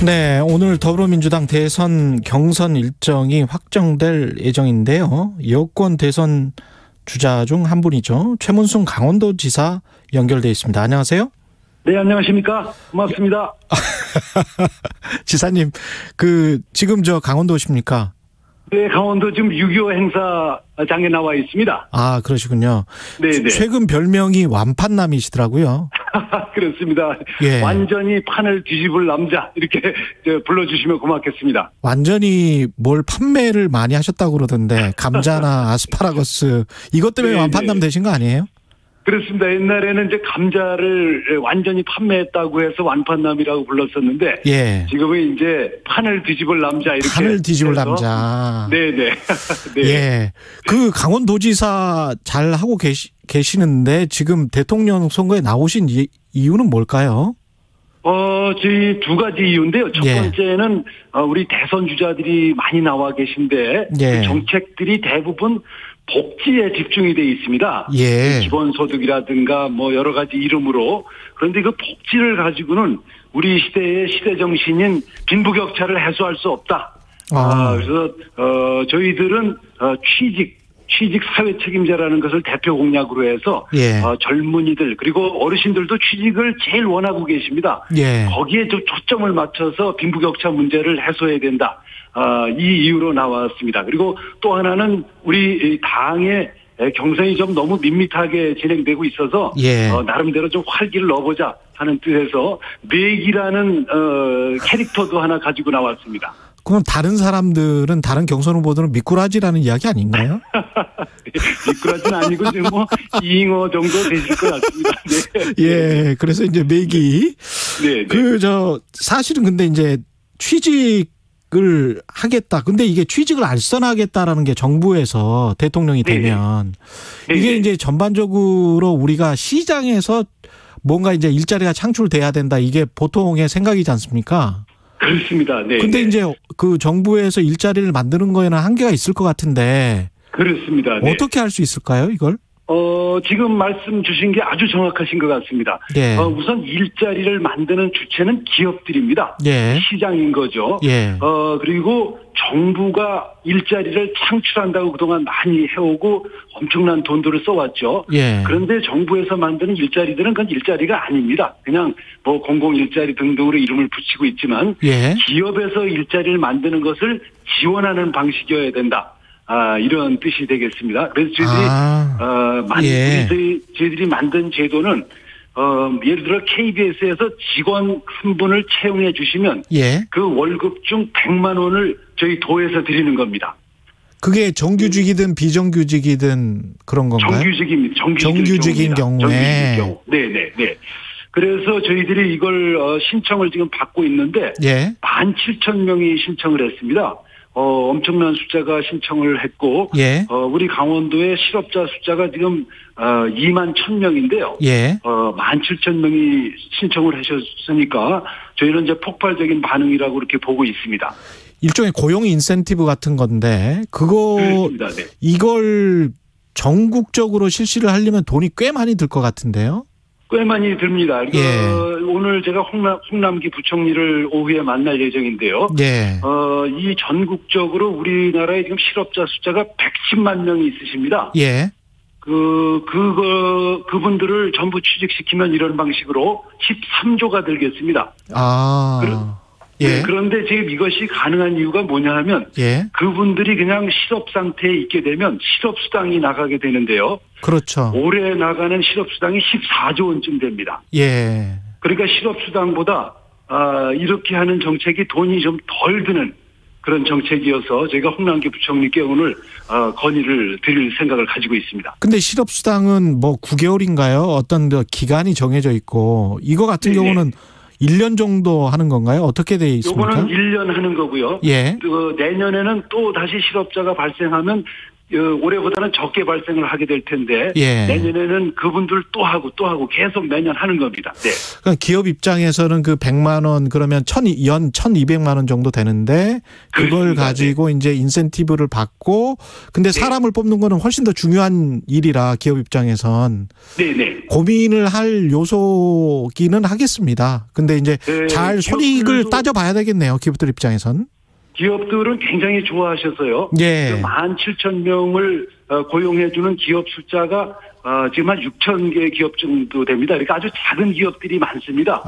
네, 오늘 더불어민주당 대선 경선 일정이 확정될 예정인데요. 여권 대선 주자 중 한 분이죠. 최문순 강원도지사 연결돼 있습니다. 안녕하세요. 네, 안녕하십니까. 고맙습니다. 지사님, 지금 강원도십니까? 네, 강원도 지금 6.25 행사장에 나와 있습니다. 아, 그러시군요. 네네. 최근 별명이 완판남이시더라고요. 그렇습니다. 예. 완전히 판을 뒤집을 남자, 이렇게 불러주시면 고맙겠습니다. 완전히 뭘 판매를 많이 하셨다고 그러던데, 감자나 아스파라거스, 이것 때문에 완판남 되신 거 아니에요? 그렇습니다. 옛날에는 이제 감자를 완전히 판매했다고 해서 완판남이라고 불렀었는데, 예. 지금은 이제 판을 뒤집을 남자, 이렇게. 판을 뒤집을 남자. 네네. 네. 예. 강원도지사 잘 하고 계시는데, 지금 대통령 선거에 나오신 이유는 뭘까요? 저희 두 가지 이유인데요. 첫 예. 번째는, 우리 대선 주자들이 많이 나와 계신데, 예. 그 정책들이 대부분 복지에 집중이 돼 있습니다. 예. 기본소득이라든가 뭐 여러 가지 이름으로. 그런데 그 복지를 가지고는 우리 시대의 시대 정신인 빈부격차를 해소할 수 없다. 그래서 저희들은 취직 사회 책임자라는 것을 대표 공약으로 해서 예. 젊은이들 그리고 어르신들도 취직을 제일 원하고 계십니다. 예. 거기에 좀 초점을 맞춰서 빈부격차 문제를 해소해야 된다. 이 이유로 나왔습니다. 그리고 또 하나는 우리 당의 경선이 좀 너무 밋밋하게 진행되고 있어서 예. 나름대로 좀 활기를 넣어보자 하는 뜻에서 맥이라는 캐릭터도 하나 가지고 나왔습니다. 그럼 다른 사람들은, 다른 경선 후보들은 미꾸라지라는 이야기 아닌가요? 미꾸라지는 아니고 지금 잉어 정도 되실 것 같습니다. 네. 예, 그래서 이제 맥이. 네. 사실은 근데 이제 취직을 하겠다. 근데 이게 취직을 알선하겠다라는 게 정부에서 대통령이 되면 이게 이제 전반적으로 우리가 시장에서 뭔가 이제 일자리가 창출돼야 된다. 이게 보통의 생각이지 않습니까? 그렇습니다. 네. 근데 이제 그 정부에서 일자리를 만드는 거에는 한계가 있을 것 같은데. 그렇습니다. 네. 어떻게 할 수 있을까요, 이걸? 지금 말씀 주신 게 아주 정확하신 것 같습니다. 예. 우선 일자리를 만드는 주체는 기업들입니다. 예. 시장인 거죠. 예. 그리고 정부가 일자리를 창출한다고 그동안 많이 해오고 엄청난 돈들을 써왔죠. 예. 그런데 정부에서 만드는 일자리들은 그건 일자리가 아닙니다. 그냥 뭐 공공 일자리 등등으로 이름을 붙이고 있지만 예. 기업에서 일자리를 만드는 것을 지원하는 방식이어야 된다. 이런 뜻이 되겠습니다. 그래서 저희들이 만든 제도는 예를 들어 KBS에서 직원 한 분을 채용해 주시면 예. 그 월급 중 100만 원을 저희 도에서 드리는 겁니다. 그게 정규직이든 비정규직이든 그런 건가요? 정규직입니다. 정규직인 경우에. 네. 그래서 저희들이 이걸 신청을 지금 받고 있는데 예. 17,000명이 신청을 했습니다. 엄청난 숫자가 신청을 했고, 예. 우리 강원도의 실업자 숫자가 지금 2만 1,000명인데요. 예. 17,000명이 신청을 하셨으니까 저희는 이제 폭발적인 반응이라고 이렇게 보고 있습니다. 일종의 고용 인센티브 같은 건데 그렇습니다. 네. 이걸 전국적으로 실시를 하려면 돈이 꽤 많이 들 것 같은데요. 꽤 많이 듭니다. 예. 오늘 제가 홍남기 부총리를 오후에 만날 예정인데요. 예. 이 전국적으로 우리나라에 지금 실업자 숫자가 110만 명이 있으십니다. 예. 그분들을 전부 취직시키면 이런 방식으로 13조가 들겠습니다. 예. 네, 그런데 지금 이것이 가능한 이유가 뭐냐 하면 예. 그분들이 그냥 실업 상태에 있게 되면 실업수당이 나가게 되는데요. 그렇죠. 올해 나가는 실업수당이 14조 원쯤 됩니다. 예. 그러니까 실업수당보다 이렇게 하는 정책이 돈이 좀 덜 드는 그런 정책이어서 제가 홍남기 부총리께 오늘 건의를 드릴 생각을 가지고 있습니다. 근데 실업수당은 뭐 9개월인가요? 어떤 기간이 정해져 있고 이거 같은 경우는 1년 정도 하는 건가요? 어떻게 돼 있습니까? 요거는 1년 하는 거고요. 예. 내년에는 또 다시 실업자가 발생하면 올해보다는 적게 발생을 하게 될 텐데 예. 내년에는 그분들 또 하고 계속 매년 하는 겁니다. 네. 그러니까 기업 입장에서는 그 100만 원 그러면 연 1,200만 원 정도 되는데 그걸 그렇습니다. 가지고 네. 이제 인센티브를 받고 근데 사람을 네. 뽑는 거는 훨씬 더 중요한 일이라 기업 입장에선 네네. 고민을 할 요소기는 하겠습니다. 근데 이제 네. 잘 손익을 따져봐야 되겠네요. 기업들 입장에선. 기업들은 굉장히 좋아하셔서요. 예. 17,000명을 고용해주는 기업 숫자가 지금 한 6,000개 기업 정도 됩니다. 그러니까 아주 작은 기업들이 많습니다.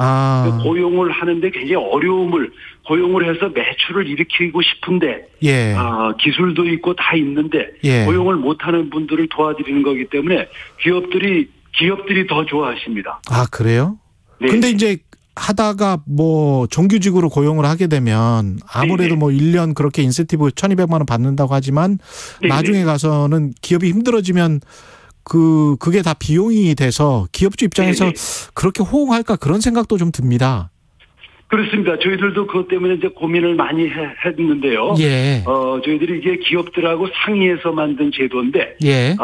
고용을 하는데 굉장히 어려움을 고용을 해서 매출을 일으키고 싶은데 예. 기술도 있고 다 있는데 예. 고용을 못하는 분들을 도와드리는 거기 때문에 기업들이 더 좋아하십니다. 아 그래요? 네. 근데 이제 하다가 뭐 정규직으로 고용을 하게 되면 아무래도 네네. 뭐 1년 그렇게 인센티브 1,200만 원 받는다고 하지만 네네. 나중에 가서는 기업이 힘들어지면 그게 다 비용이 돼서 기업주 입장에서 네네. 그렇게 호응할까 그런 생각도 좀 듭니다. 그렇습니다. 저희들도 그것 때문에 이제 고민을 많이 했는데요. 예. 저희들이 이게 기업들하고 상의해서 만든 제도인데, 예.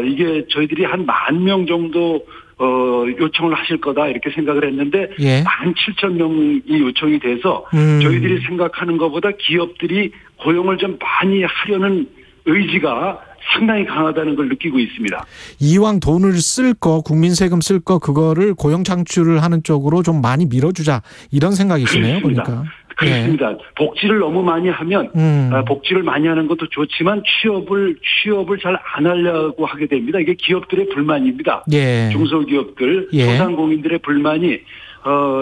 이게 저희들이 한 10,000명 정도 요청을 하실 거다 이렇게 생각을 했는데 예. 17,000명이 요청이 돼서 저희들이 생각하는 것보다 기업들이 고용을 좀 많이 하려는 의지가 상당히 강하다는 걸 느끼고 있습니다. 이왕 돈을 쓸 거, 국민 세금 쓸 거 그거를 고용 창출을 하는 쪽으로 좀 많이 밀어주자 이런 생각이시네요. 그렇습니다. 보니까. 그렇습니다. 예. 복지를 너무 많이 하면 복지를 많이 하는 것도 좋지만 취업을 잘 안 하려고 하게 됩니다. 이게 기업들의 불만입니다. 예. 중소기업들, 예. 소상공인들의 불만이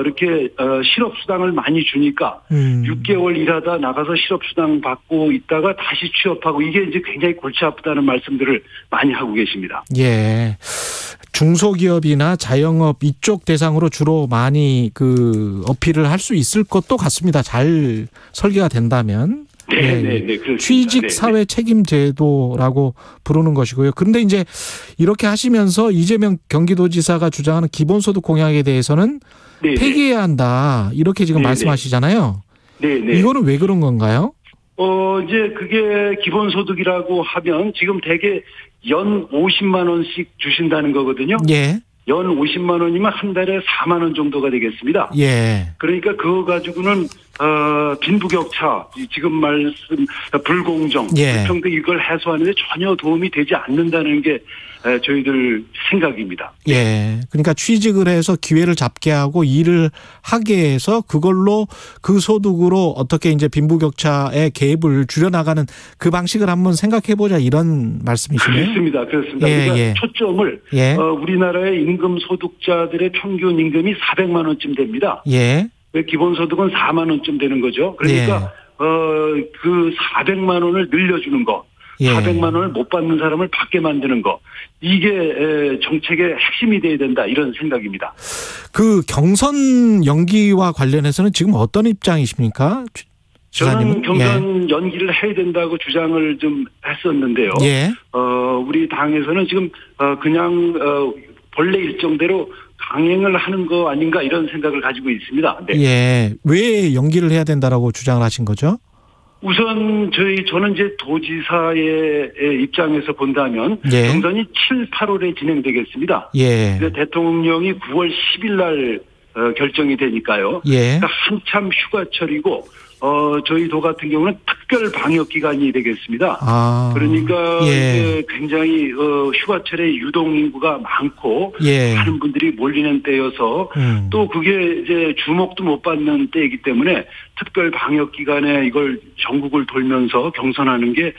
이렇게 실업수당을 많이 주니까 6개월 일하다 나가서 실업수당 받고 있다가 다시 취업하고 이게 이제 굉장히 골치 아프다는 말씀들을 많이 하고 계십니다. 예. 중소기업이나 자영업 이쪽 대상으로 주로 많이 어필을 할 수 있을 것도 같습니다. 잘 설계가 된다면. 네. 취직 사회 책임 제도라고 부르는 것이고요. 그런데 이제 이렇게 하시면서 이재명 경기도지사가 주장하는 기본소득 공약에 대해서는 폐기해야 한다. 이렇게 지금 말씀하시잖아요. 네. 이거는 왜 그런 건가요? 이제 그게 기본소득이라고 하면 지금 대개 연 50만 원씩 주신다는 거거든요. 예. 연 50만 원이면 한 달에 4만 원 정도가 되겠습니다. 예. 그러니까 그거 가지고는 빈부격차, 지금 말씀 불공정, 불평등 이걸 해소하는 데 전혀 도움이 되지 않는다는 게 저희들 생각입니다. 예. 그러니까 취직을 해서 기회를 잡게 하고 일을 하게 해서 그걸로 그 소득으로 어떻게 이제 빈부격차의 갭을 줄여나가는 그 방식을 한번 생각해 보자 이런 말씀이시네요. 그렇습니다. 그러니까 초점을 우리나라의 임금 소득자들의 평균 임금이 400만 원쯤 됩니다. 예. 기본소득은 4만 원쯤 되는 거죠. 그러니까 그 400만 원을 늘려주는 거. 400만 원을 못 받는 사람을 받게 만드는 거. 이게 정책의 핵심이 돼야 된다. 이런 생각입니다. 그 경선 연기와 관련해서는 지금 어떤 입장이십니까? 저는 경선 연기를 해야 된다고 주장을 좀 했었는데요. 우리 당에서는 지금 그냥 본래 일정대로 강행을 하는 거 아닌가 이런 생각을 가지고 있습니다. 네. 왜 연기를 해야 된다라고 주장을 하신 거죠? 우선 저는 이제 도지사의 입장에서 본다면 경선이 7, 8월에 진행되겠습니다. 대통령이 9월 10일 날 결정이 되니까요. 그러니까 한참 휴가철이고 저희 도 같은 경우는 특별 방역 기간이 되겠습니다. 그러니까 굉장히 휴가철에 유동 인구가 많고 많은 분들이 몰리는 때여서 또 그게 이제 주목도 못 받는 때이기 때문에 특별 방역 기간에 이걸 전국을 돌면서 경선하는 게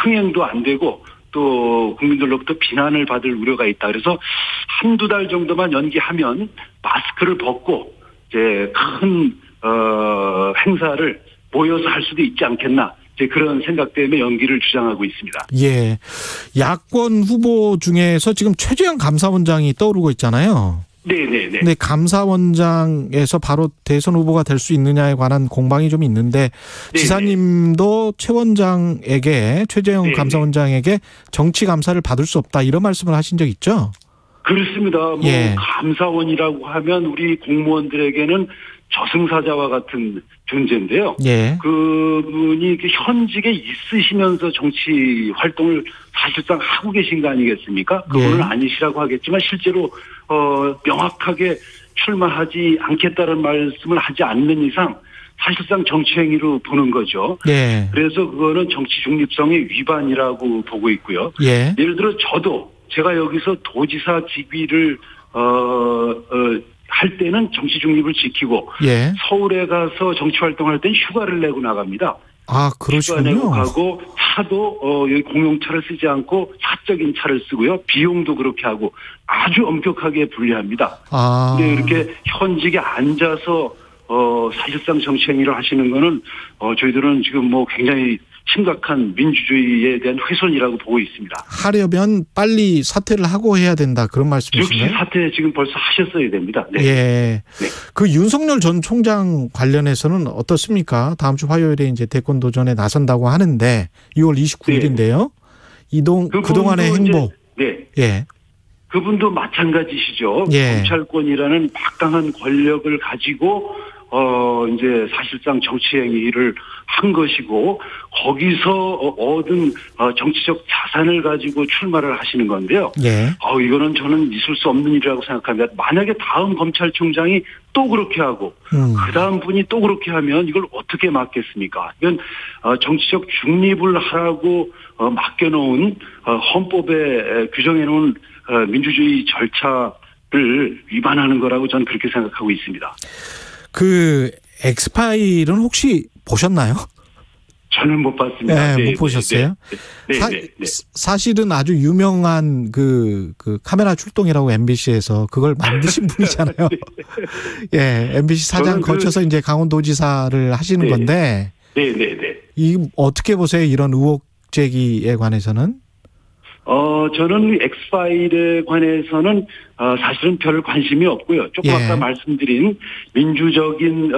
흥행도 안 되고 또 국민들로부터 비난을 받을 우려가 있다. 그래서 한두 달 정도만 연기하면 마스크를 벗고 이제 큰 행사를 모여서 할 수도 있지 않겠나. 이제 그런 생각 때문에 연기를 주장하고 있습니다. 예. 야권 후보 중에서 지금 최재형 감사원장이 떠오르고 있잖아요. 네네네. 근데 감사원장에서 바로 대선 후보가 될 수 있느냐에 관한 공방이 좀 있는데 지사님도 최재형 감사원장에게 정치 감사를 받을 수 없다 이런 말씀을 하신 적 있죠? 그렇습니다. 뭐 예. 감사원이라고 하면 우리 공무원들에게는 저승사자와 같은 존재인데요. 예. 그분이 현직에 있으시면서 정치 활동을 사실상 하고 계신 거 아니겠습니까? 그분은 예. 아니시라고 하겠지만 실제로 명확하게 출마하지 않겠다는 말씀을 하지 않는 이상 사실상 정치행위로 보는 거죠. 예. 그래서 그거는 정치 중립성의 위반이라고 보고 있고요. 예. 예를 들어 제가 여기서 도지사 직위를 할 때는 정치 중립을 지키고 예. 서울에 가서 정치 활동할 땐 휴가를 내고 나갑니다. 아, 휴가 그러시군요. 내고 가고 차도 여기 공용차를 쓰지 않고 사적인 차를 쓰고요. 비용도 그렇게 하고 아주 엄격하게 분리합니다. 아. 근데 이렇게 현직에 앉아서 사실상 정치 행위를 하시는 거는 저희들은 지금 뭐 굉장히 심각한 민주주의에 대한 훼손이라고 보고 있습니다. 하려면 빨리 사퇴를 하고 해야 된다, 그런 말씀이신가요? 즉시 사퇴 지금 벌써 하셨어야 됩니다. 네. 예. 네. 그 윤석열 전 총장 관련해서는 어떻습니까? 다음 주 화요일에 이제 대권 도전에 나선다고 하는데 6월 29일인데요. 그동안의 행보. 네. 예. 그분도 마찬가지시죠. 예. 검찰권이라는 막강한 권력을 가지고 이제 사실상 정치 행위를 한 것이고 거기서 얻은 정치적 자산을 가지고 출마를 하시는 건데요. 예. 이거는 저는 있을 수 없는 일이라고 생각합니다. 만약에 다음 검찰총장이 또 그렇게 하고 그 다음 분이 또 그렇게 하면 이걸 어떻게 막겠습니까? 이건 정치적 중립을 하라고 맡겨놓은 헌법에 규정해놓은 민주주의 절차를 위반하는 거라고 저는 그렇게 생각하고 있습니다. 그 엑스파일은 혹시 보셨나요? 저는 못 봤습니다. 네, 못 보셨어요? 네. 사실은 아주 유명한 그 카메라 출동이라고 MBC에서 그걸 만드신 분이잖아요. 예, MBC 사장 거쳐서 이제 강원도지사를 하시는 건데. 네. 이 어떻게 보세요? 이런 의혹 제기에 관해서는? 저는 엑스파일에 관해서는 사실은 별 관심이 없고요. 조금 아까 말씀드린 민주적인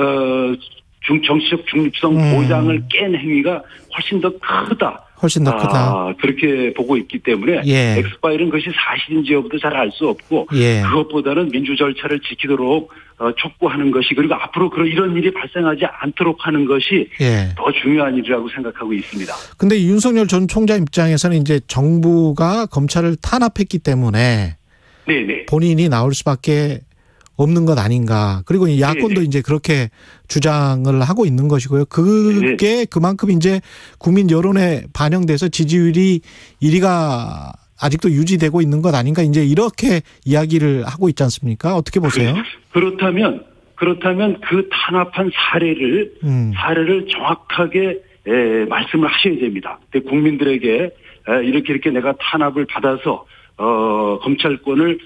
정치적 중립성 보장을 깬 행위가 훨씬 더 크다. 그렇게 보고 있기 때문에 엑스파일은 그것이 사실인지 여부도 잘 알 수 없고 그것보다는 민주 절차를 지키도록 촉구하는 것이 그리고 앞으로 이런 일이 발생하지 않도록 하는 것이 더 중요한 일이라고 생각하고 있습니다. 그런데 윤석열 전 총장 입장에서는 이제 정부가 검찰을 탄압했기 때문에 본인이 나올 수밖에 없는 것 아닌가. 그리고 야권도 이제 그렇게 주장을 하고 있는 것이고요. 그게 그만큼 이제 국민 여론에 반영돼서 지지율이 1위가 아직도 유지되고 있는 것 아닌가. 이제 이렇게 이야기를 하고 있지 않습니까? 어떻게 보세요? 그렇다면 그 탄압한 사례를 정확하게 말씀을 하셔야 됩니다. 국민들에게 이렇게 내가 탄압을 받아서 검찰권을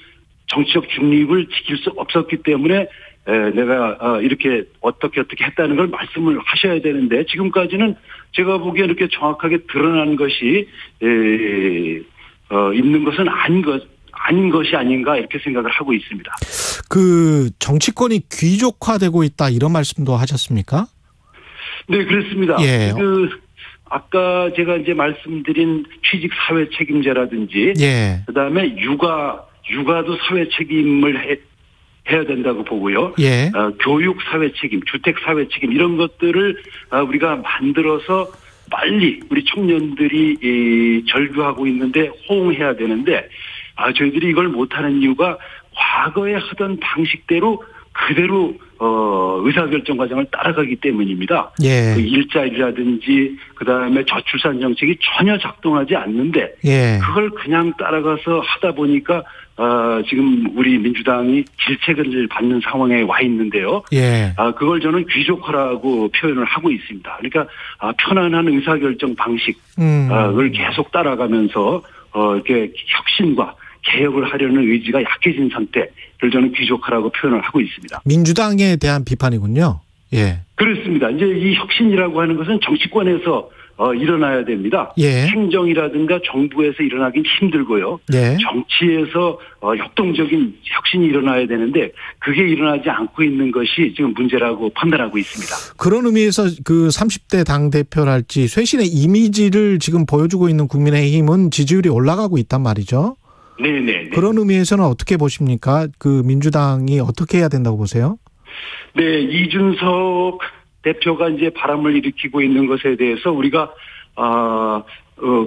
정치적 중립을 지킬 수 없었기 때문에 내가 이렇게 어떻게 했다는 걸 말씀을 하셔야 되는데 지금까지는 제가 보기에 이렇게 정확하게 드러난 것이 있는 것은 아닌 것이 아닌가 이렇게 생각을 하고 있습니다. 그 정치권이 귀족화되고 있다 이런 말씀도 하셨습니까? 네, 그렇습니다. 아까 제가 이제 말씀드린 취직 사회 책임제라든지 그다음에 육아도 사회 책임을 해야 된다고 보고요. 교육 사회 책임, 주택 사회 책임 이런 것들을 우리가 만들어서 빨리 우리 청년들이 절규하고 있는데 호응해야 되는데 저희들이 이걸 못하는 이유가 과거에 하던 방식대로 그대로 의사결정 과정을 따라가기 때문입니다. 그 일자리라든지 그다음에 저출산 정책이 전혀 작동하지 않는데 그걸 그냥 따라가서 하다 보니까 지금 우리 민주당이 질책을 받는 상황에 와 있는데요. 그걸 저는 귀족화라고 표현을 하고 있습니다. 그러니까 편안한 의사결정 방식을 계속 따라가면서 이렇게 혁신과 개혁을 하려는 의지가 약해진 상태를 저는 귀족화라고 표현을 하고 있습니다. 민주당에 대한 비판이군요. 그렇습니다. 이제 이 혁신이라고 하는 것은 정치권에서 일어나야 됩니다. 행정이라든가 정부에서 일어나긴 힘들고요. 정치에서 협동적인 혁신이 일어나야 되는데 그게 일어나지 않고 있는 것이 지금 문제라고 판단하고 있습니다. 그런 의미에서 그 30대 당대표랄지 쇄신의 이미지를 지금 보여주고 있는 국민의힘은 지지율이 올라가고 있단 말이죠. 네네. 그런 의미에서는 어떻게 보십니까? 그 민주당이 어떻게 해야 된다고 보세요? 네, 이준석 대표가 이제 바람을 일으키고 있는 것에 대해서 우리가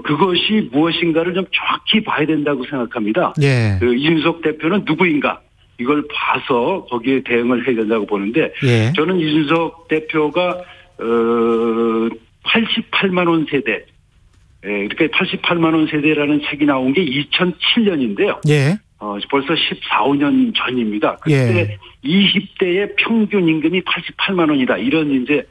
그것이 무엇인가를 좀 정확히 봐야 된다고 생각합니다. 예. 그 이준석 대표는 누구인가 이걸 봐서 거기에 대응을 해야 된다고 보는데 예. 저는 이준석 대표가 88만 원 세대 이렇게 88만 원 세대라는 책이 나온 게 2007년인데요. 예. 벌써 14~15년 전입니다. 그때 예. 20대의 평균 임금이 88만 원이다. 이런 이제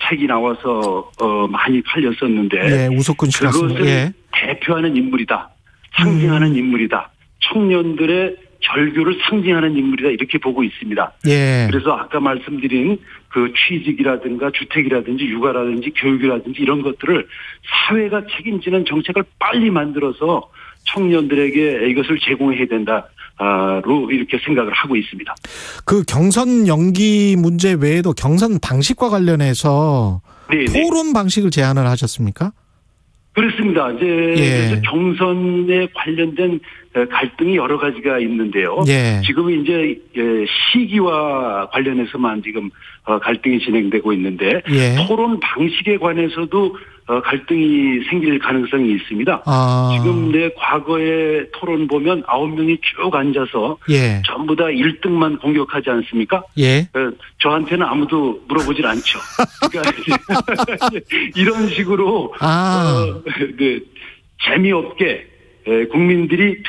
책이 나와서 많이 팔렸었는데 예, 우석근 씨가 그것을 예. 대표하는 인물이다. 상징하는 인물이다. 청년들의 절규를 상징하는 인물이다. 이렇게 보고 있습니다. 예. 그래서 아까 말씀드린 그 취직이라든가 주택이라든지 육아라든지 교육이라든지 이런 것들을 사회가 책임지는 정책을 빨리 만들어서 청년들에게 이것을 제공해야 된다로 이렇게 생각을 하고 있습니다. 그 경선 연기 문제 외에도 경선 방식과 관련해서 네네. 토론 방식을 제안을 하셨습니까? 그렇습니다. 이제 경선에 관련된 갈등이 여러 가지가 있는데요. 예. 지금 이제 시기와 관련해서만 지금 갈등이 진행되고 있는데 예. 토론 방식에 관해서도 갈등이 생길 가능성이 있습니다. 지금 과거의 토론 보면 9명이 쭉 앉아서 예. 전부 다 1등만 공격하지 않습니까? 예. 저한테는 아무도 물어보질 않죠. 그러니까 이런 식으로 재미없게 국민들이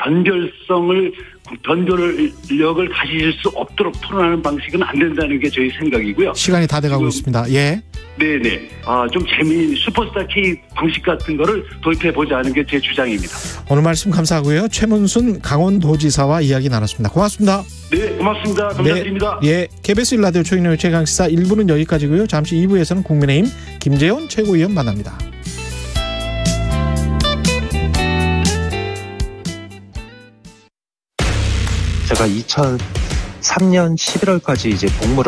변별력을 가지실 수 없도록 토론하는 방식은 안 된다는 게 저희 생각이고요. 시간이 다 돼가고 있습니다. 예. 네네. 좀 재미있는 슈퍼스타 K 방식 같은 거를 도입해보자 하는 게 제 주장입니다. 오늘 말씀 감사하고요. 최문순 강원도지사와 이야기 나눴습니다. 고맙습니다. 네, 고맙습니다. 감사드립니다. 네, 예. KBS 1라디오 최경영의 최강시사 1부는 여기까지고요. 잠시 2부에서는 국민의힘 김재원 최고위원 만납니다. 제가 2003년 11월까지 이제 복무를